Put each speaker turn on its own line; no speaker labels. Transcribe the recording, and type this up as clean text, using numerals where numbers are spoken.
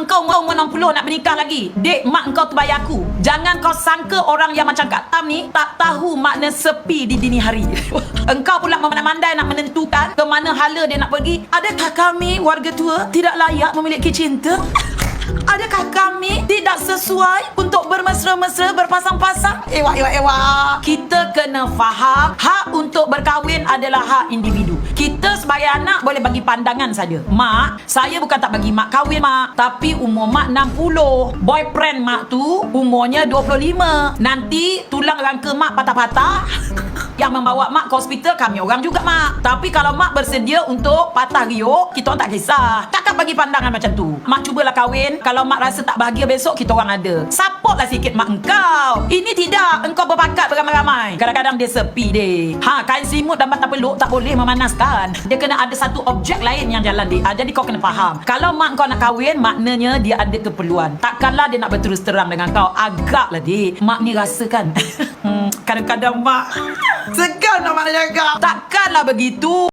Mak engkau umur 60 nak menikah lagi. Dek, mak engkau tu bayar aku. Jangan kau sangka orang yang macam Kak Tam ni tak tahu makna sepi di dini hari. Engkau pula memandai-mandai nak menentukan ke mana hala dia nak pergi. Adakah kami warga tua tidak layak memiliki cinta? Adakah kami tidak sesuai untuk bermesra-mesra, berpasang-pasang? Ewa. Kita kena faham, hak untuk berkahwin adalah hak individu. Kita sebagai anak boleh bagi pandangan saja. Mak, saya bukan tak bagi mak kahwin, mak. Tapi umur mak 60. Boyfriend mak tu umurnya 25. Nanti tulang rangka mak patah-patah. Yang membawa mak ke hospital kami orang juga, mak. Tapi kalau mak bersedia untuk patah riuk, kita orang tak kisah. Takkan bagi pandangan macam tu. Mak cubalah kahwin. Kalau mak rasa tak bahagia besok, kita orang ada. Supportlah sikit mak engkau. Ini tidak. Engkau berbakat beramai-ramai. Kadang-kadang dia sepi deh. Kain selimut dan batang peluk tak boleh memanaskan. Dia kena ada satu objek lain yang jalan deh. Jadi kau kena faham. Kalau mak kau nak kahwin, maknanya dia ada keperluan. Takkanlah dia nak berterus terang dengan kau. Agaklah deh. Mak ni rasakan. Kadang-kadang mak segan nak mak nak cakap. Takkanlah begitu.